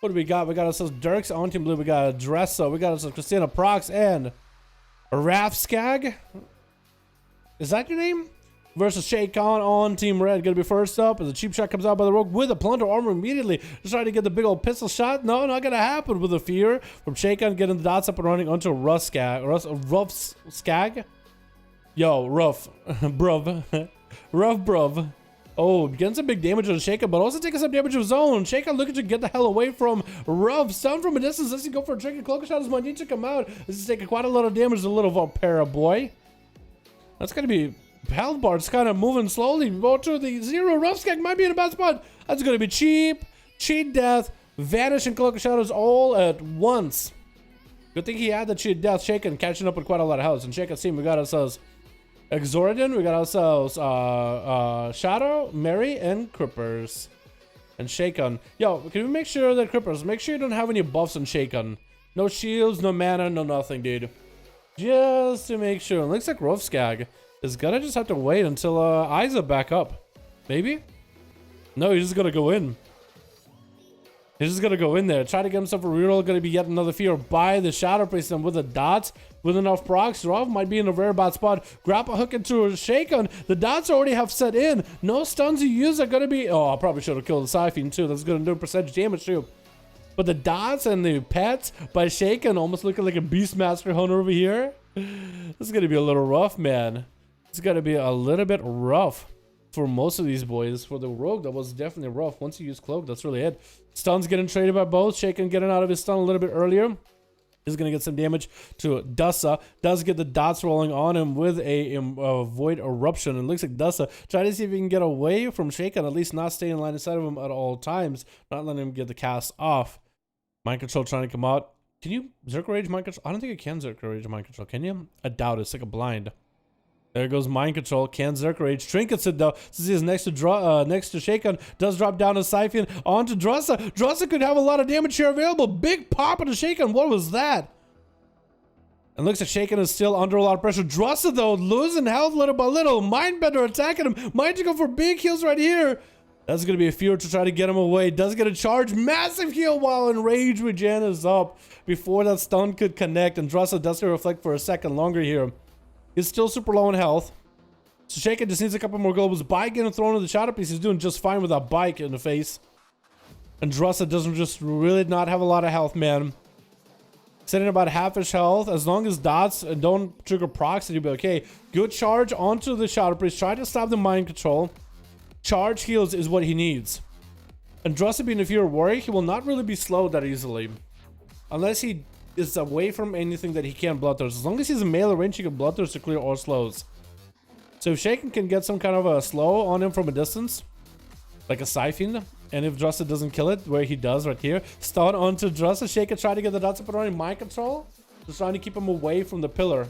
What do we got? We got ourselves Dirks on Team Blue. We got Dressa. We got ourselves Christina Prox and Rafskag. Is that your name? Versus Shay Khan on Team Red. Gonna be first up as a cheap shot comes out by the Rogue with a plunder armor immediately. Just trying to get the big old pistol shot. No, not gonna happen with a fear from Shay Khan getting the dots up and running onto Ruffskag. Yo, Ruff. Bruv. Rough bruv. Oh, getting some big damage on Shaken, but also taking some damage of his own. Shaken looking to get the hell away from Ruff. Stun from a distance. Let's go for a tricky cloak shot as might need to come out. This is taking quite a lot of damage, the little Valpera boy. That's gonna be health bar's kind of moving slowly. Go to the zero. Ruffskag might be in a bad spot. That's gonna be cheap. Cheat death. Vanish and cloak of shadows all at once. Good thing he had the cheat death. Shaken catching up with quite a lot of health. And Shaken team, we got ourselves Exordian, we got ourselves Shadow, Mary, and Crippers. And Shaken. Yo, can we make sure that Crippers, make sure you don't have any buffs on Shaken. No shields, no mana, no nothing, dude. Just to make sure. It looks like Rofskag is gonna just have to wait until Isa back up. Maybe? No, he's just gonna go in. He's just gonna go in there. Try to get himself a reroll. Gonna be yet another fear by the Shadow Priest, and with the dots, with enough procs, Rov might be in a very bad spot. Grapple hook into a Shaken. The dots already have set in. No stuns you use are gonna be. Oh, I probably should have killed the Siphon too. That's gonna do percentage damage too. But the dots and the pets by Shaken, almost looking like a Beastmaster hunter over here. This is gonna be a little rough, man. It's gonna be a little bit rough for most of these boys. For the Rogue, that was definitely rough. Once you use Cloak, that's really it. Stuns getting traded by both. Shaken getting out of his stun a little bit earlier. He's going to get some damage to Dussa. Does get the dots rolling on him with a Void Eruption. And looks like Dussa trying to see if he can get away from Shaken. At least not stay in line inside of him at all times. Not letting him get the cast off. Mind Control trying to come out. Can you Zerk Rage Mind Control? I don't think you can Zerk Rage Mind Control. Can you? I doubt it. It's like a blind. There goes Mind Control. Can Zerk Rage. Trinkets it though. Since he is next to Shaken. Does drop down to Siphon. Onto Dressa. Dressa could have a lot of damage here available. Big pop into Shaken. What was that? And looks like Shaken is still under a lot of pressure. Dressa though, losing health little by little. Mindbender attacking him. Might to go for big heals right here. That's going to be a fear to try to get him away. Does get a charge. Massive heal while Enrage Regen is up. Before that stun could connect. And Dressa does reflect for a second longer here. He's still super low in health. So Shaken just needs a couple more globals. Bike getting thrown in the Shadow Piece. He's doing just fine with that bike in the face. And Dressa doesn't just really not have a lot of health, man. Sitting about half-ish health. As long as dots don't trigger procs, you'll be okay. Good charge onto the Shadow Priest. Try to stop the Mind Control. Charge heals is what he needs. And Dressa being a Fear Warrior, he will not really be slowed that easily. Unless he is away from anything that he can't bloodthirst. As long as he's in melee range, he can bloodthirst to clear all slows. So if Shaken can get some kind of a slow on him from a distance, like a Siphon, and if Dressa doesn't kill it, where he does right here, stun onto Dressa, Shaken try to get the dots up and running. Mind Control, just trying to keep him away from the pillar.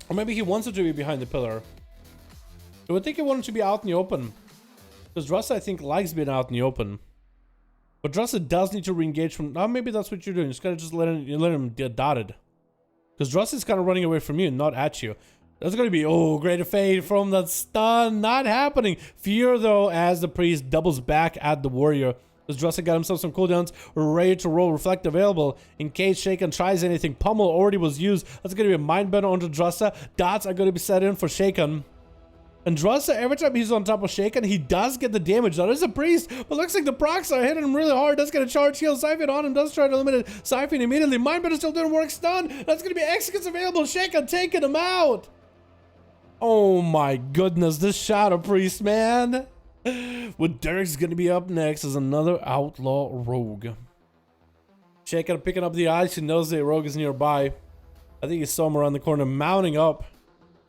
Or maybe he wants it to be behind the pillar. I would think he wanted to be out in the open. Because Dressa, I think, likes being out in the open. But Dressa does need to re-engage from... Oh, maybe that's what you're doing. Just gotta just let him get dotted. Because Dressa is kind of running away from you, not at you. That's gonna be... Oh, great fade from that stun. Not happening. Fear, though, as the priest doubles back at the warrior. Because Dressa got himself some cooldowns. Ready to roll. Reflect available. In case Shaken tries anything. Pummel already was used. That's gonna be a Mindbender onto Dressa. Dots are gonna be set in for Shaken. And Dressa, every time he's on top of Shaken, he does get the damage. That is a priest, but looks like the procs are hitting him really hard. Does get a charge heal. Siphon on him, does try to eliminate Siphon immediately. Mindbender still didn't work. Stun. That's going to be executes available. Shaken taking him out. Oh my goodness, this Shadow Priest, man. With Derek's going to be up next as another Outlaw Rogue. Shaken picking up the eyes. He knows the Rogue is nearby. I think he saw him around the corner, mounting up.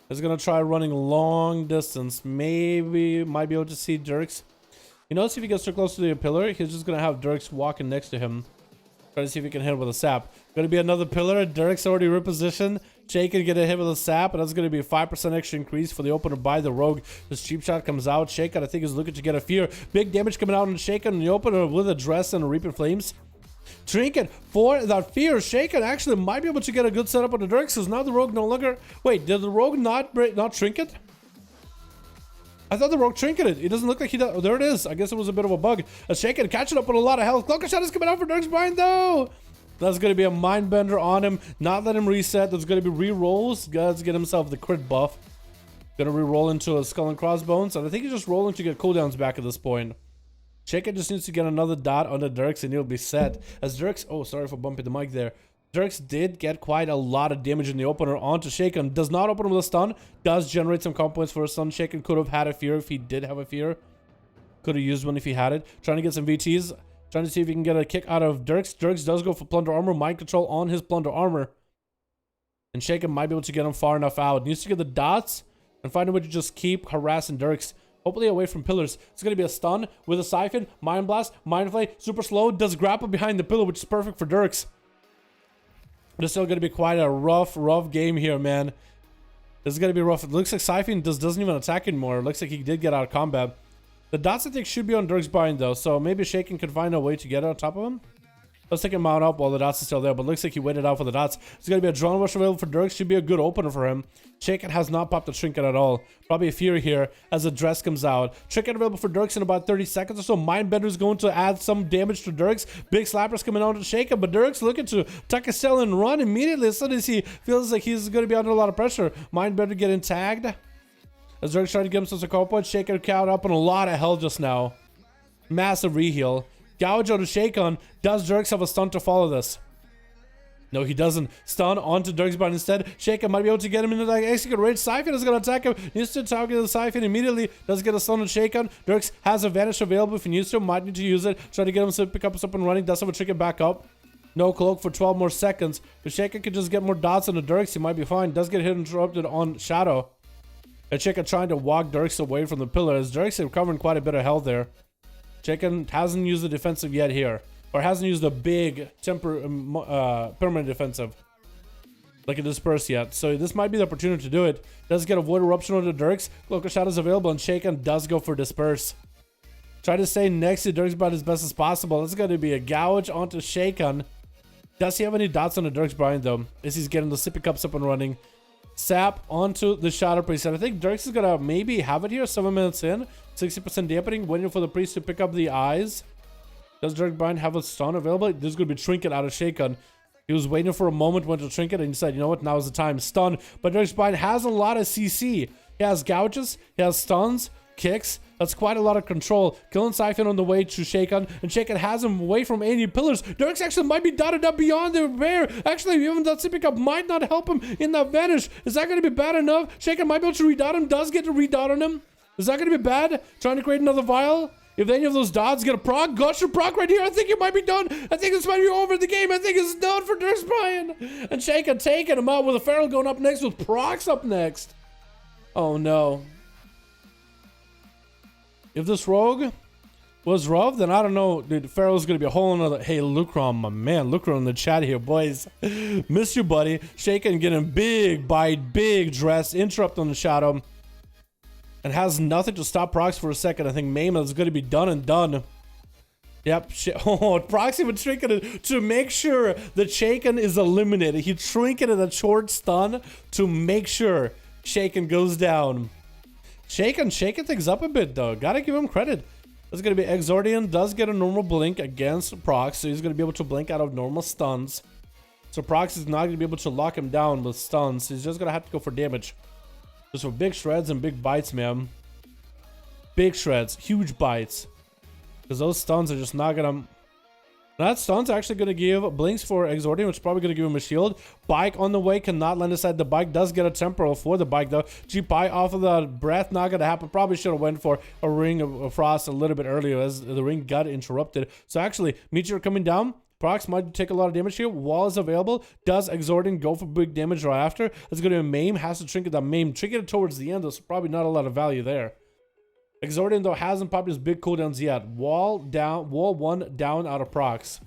He's gonna try running long distance. Maybe might be able to see Dirks. He knows if he gets too close to the pillar, he's just gonna have Dirks walking next to him. Try to see if he can hit him with a sap. Gonna be another pillar. Dirks already repositioned. Shaken get a hit with a sap, and that's gonna be a 5% extra increase for the opener by the Rogue. This cheap shot comes out. Shaken, I think, is looking to get a fear. Big damage coming out on Shaken in the opener with a dress and a Reaping Flames. Trinket for that fear. Shaken actually might be able to get a good setup on the Dirks, because now the Rogue no longer... Wait, did the Rogue not trinket? I thought the rogue trinketed. It doesn't look like he does. Oh, there it is. I guess it was a bit of a bug. A Shaken catching up with a lot of health. Cloaker Shot is coming out for Darkspine though. That's going to be a mind bender on him. Not let him reset. There's going to be re-rolls. Let's get himself the crit buff. Going to re-roll into a skull and crossbones. And I think he's just rolling to get cooldowns back at this point. Shaken just needs to get another dot on the Dirks and he'll be set. As Dirks, oh, sorry for bumping the mic there. Dirks did get quite a lot of damage in the opener onto Shaken. Does not open him with a stun. Does generate some comp points for a stun. Shaken could have had a fear if he did have a fear. Could have used one if he had it. Trying to get some VTs. Trying to see if he can get a kick out of Dirks. Dirks does go for Plunder Armor. Mind Control on his Plunder Armor. And Shaken might be able to get him far enough out. Needs to get the dots and find a way to just keep harassing Dirks. Hopefully away from pillars. It's going to be a stun with a Siphon. Mind Blast. Mind Flay. Super slow. Does grapple behind the pillar, which is perfect for Dirks. But it's still going to be quite a rough game here, man. This is going to be rough. It looks like Siphon doesn't even attack anymore. It looks like he did get out of combat. The dots, I think, should be on Dirk's bind, though. So maybe Shaken could find a way to get on top of him. Let's take him mount up while the dots are still there. But it looks like he waited out for the dots. There's going to be a Drone Rush available for Dirks. Should be a good opener for him. Shaken has not popped the Trinket at all. Probably a Fury here as the dress comes out. Trinket available for Dirks in about 30 seconds or so. Mindbender is going to add some damage to Dirks. Big Slappers coming out to Shaken. But Dirks looking to tuck his tail and run immediately as soon as he feels like he's going to be under a lot of pressure. Mindbender getting tagged. As Dirks trying to get himself a call point. Shaken count up on a lot of health just now. Massive reheal. Gouge to Shaken. Does Dirks have a stun to follow this? No, he doesn't. Stun onto Dirk's bind instead. Shaken might be able to get him into that execute range. Siphon is going to attack him. Needs to target the Siphon immediately. Does get a stun on Shaken. Dirks has a vanish available if he needs to. Might need to use it. Try to get him to pick up and running. Does have a Trinket back up. No cloak for 12 more seconds. If Shaken could just get more dots on the Dirks, he might be fine. Does get hit interrupted on Shadow. And Shaken trying to walk Dirks away from the pillar as Dirks are covering quite a bit of health there. Shaken hasn't used the defensive yet here. Or hasn't used a big permanent defensive. Like a disperse yet. So this might be the opportunity to do it. Does get a Void Eruption on the Dirks. Cloak of Shadow is available and Shaken does go for disperse. Try to stay next to Dirks bind as best as possible. It's going to be a gouge onto Shaken. Does he have any dots on the Dirks bind though? As he's getting the sippy cups up and running. Sap onto the Shadow Priest. And I think Dirks is going to maybe have it here 7 minutes in. 60% dampening. Waiting for the Priest to pick up the eyes. Does Dirk Bind have a stun available? This is going to be Trinket out of Shaken. He was waiting for a moment when to Trinket and he said, you know what, now is the time. Stun. But Dirk Bind has a lot of CC. He has gouges. He has stuns. Kicks. That's quite a lot of control. Killing Siphon on the way to Shaken. And Shaken has him away from any pillars. Dirks actually might be dotted up beyond the repair. Actually, even that sippy cup might not help him in that vanish. Is that going to be bad enough? Shaken might be able to redot him. Does get to redot on him. Is that going to be bad? Trying to create another vial? If any of those dots get a proc, gotcha proc right here. I think it might be done. I think this might be over the game. I think it's done for Dirks Brian. And Shaken taking him out with a Feral going up next with procs up next. Oh no. If this rogue was rough, then I don't know. Dude, Feral's going to be a whole another. Hey, Lucron, my man. Lucron in the chat here, boys. Miss you, buddy. Shaken getting big bite, big dress. Interrupt on the Shadow. And has nothing to stop procs for a second. I think Maim is going to be done and done. Yep. Oh, proxy would Trinket to make sure that Shaken is eliminated. He Trinketed a short stun to make sure Shaken goes down. Shaken things up a bit though. Gotta give him credit. That's going to be Exordian. Does get a normal blink against procs. So he's going to be able to blink out of normal stuns. So procs is not going to be able to lock him down with stuns. He's just going to have to go for damage. Just for big shreds and big bites, man. Big shreds. Huge bites. Because those stuns are just not going to... That stun's actually going to give blinks for Exordium, which is probably going to give him a shield. Bike on the way, cannot land aside. The bike does get a temporal for the bike, though. G-Pie off of the breath, not going to happen. Probably should have went for a Ring of Frost a little bit earlier as the ring got interrupted. So actually, Meteor coming down. Procs might take a lot of damage here. Wall is available. Does Exordium go for big damage right after? It's going to be Maim. Has to Trinket that Maim. Trinket towards the end, though, so probably not a lot of value there. Exordium, though, hasn't popped his big cooldowns yet. Wall down. Wall 1 down out of procs.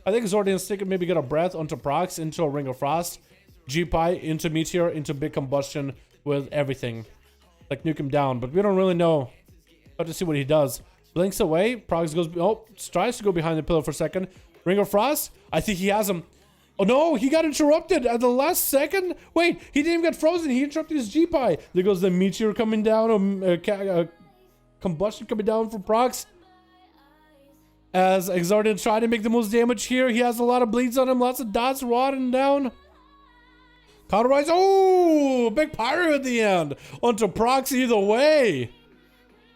I think Exordium's sticking maybe get a breath onto procs, into a Ring of Frost. G-Pie into Meteor, into big combustion with everything. Like nuke him down. But we don't really know. Have to see what he does. Blinks away. Procs goes... Oh, tries to go behind the pillar for a second. Ring of Frost? I think he has him. Oh no, he got interrupted at the last second. Wait, he didn't even get frozen. He interrupted his G-Pie. There goes the Meteor coming down. combustion coming down from procs. As Exardian trying to make the most damage here. He has a lot of bleeds on him. Lots of dots rotting down. Cauterize. Oh, big pyro at the end. Onto procs either way.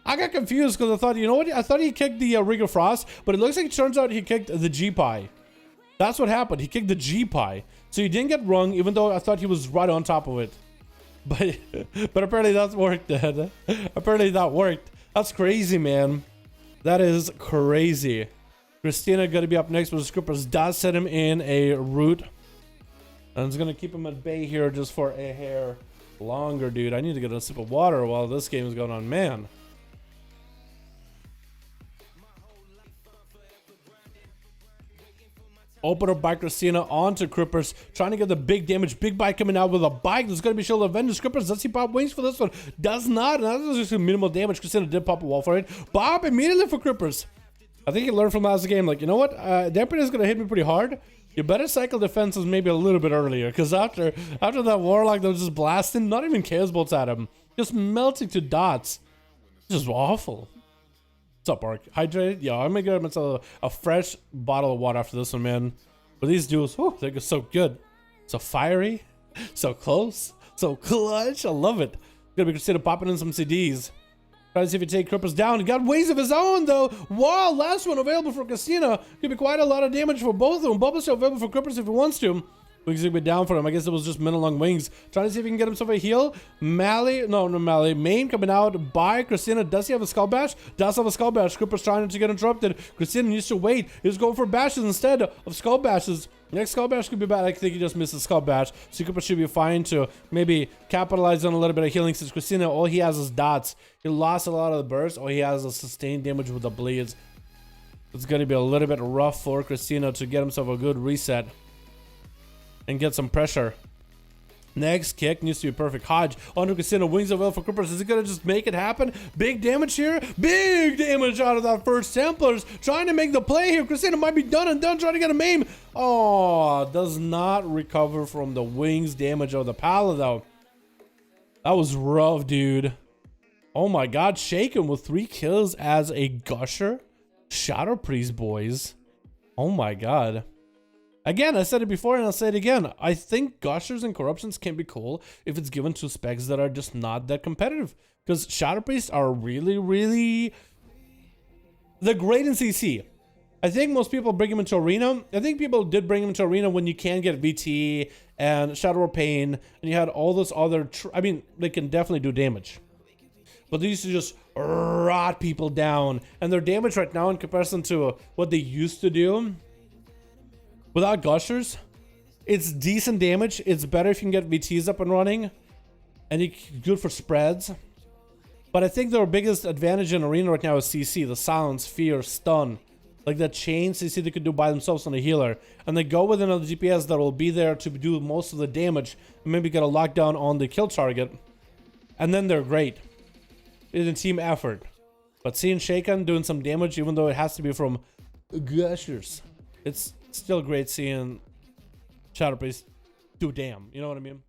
I got confused because I thought, you know what? I thought he kicked the Ring of Frost, but it looks like it turns out he kicked the G-Pie. That's what happened. He kicked the G-Pie. So he didn't get rung, even though I thought he was right on top of it. But apparently that worked, Dad. Apparently that worked. That's crazy, man. That is crazy. Christina gonna be up next, but the Scrippers does set him in a root. And it's gonna keep him at bay here just for a hair longer, dude. I need to get a sip of water while this game is going on, man. Open up by Christina onto Crippers, trying to get the big damage. Big bite coming out with a bike. There's going to be Shield of Vengeance. Crippers, does he pop wings for this one? Does not. And that's just minimal damage. Christina did pop a wall for it. Bob immediately for Crippers. I think he learned from last game, like, you know what? The Emperor is going to hit me pretty hard. You better cycle defenses maybe a little bit earlier. Because after that Warlock that was just blasting, not even Chaos Bolts at him. Just melting to dots. Just awful. What's up, Ark? Hydrated? Yeah, I'm gonna get myself a fresh bottle of water after this one, man. But these duels, whew, they're so good. So fiery, so close, so clutch. I love it. Gonna be considered popping in some CDs. Try to see if he take Crippers down. He got ways of his own, though. Wow, last one available for Casino. Could be quite a lot of damage for both of them. Bubbles still available for Crippers if he wants to. Wings gonna be down for him. I guess it was just men along wings. Trying to see if he can get himself a heal. Mally, no, Mally. Main coming out by Christina. Does he have a skull bash? Does have a skull bash. Crippers trying to get interrupted. Christina needs to wait. He's going for bashes instead of skull bashes. Next skull bash could be bad. I think he just missed the skull bash. So Crippers should be fine to maybe capitalize on a little bit of healing since Christina, all he has is dots. He lost a lot of the burst. All he has is sustained damage with the bleeds. It's gonna be a little bit rough for Christina to get himself a good reset and get some pressure. Next kick needs to be perfect. Hodge onto Casino. Wings of Will for Crippers. Is he gonna just make it happen? Big damage here. Big damage out of that first Templars. Trying to make the play here. Casino might be done and done. Trying to get a maim. Oh, does not recover from the wings damage of the Pala though. That was rough, dude. Oh my god. Shaken with 3 kills as a Gusher. Shadow Priest, boys. Oh my god. Again, I said it before and I'll say it again. I think Gushers and Corruptions can be cool if it's given to specs that are just not that competitive. Because Shadow Priests are really, really... They're great in CC. I think most people bring them into Arena. I think people did bring them into Arena when you can get VT and Shadow of Pain. And you had all this other... I mean, they can definitely do damage. But they used to just rot people down. And their damage right now in comparison to what they used to do... Without Gushers, it's decent damage. It's better if you can get VTs up and running. And it's good for spreads. But I think their biggest advantage in Arena right now is CC. The silence, fear, stun. Like that chain CC they could do by themselves on a healer. And they go with another DPS that will be there to do most of the damage. And maybe get a lockdown on the kill target. And then they're great. It's a team effort. But seeing Shaken doing some damage, even though it has to be from Gushers, it's still great seeing Shadow Priest do damn. You know what I mean?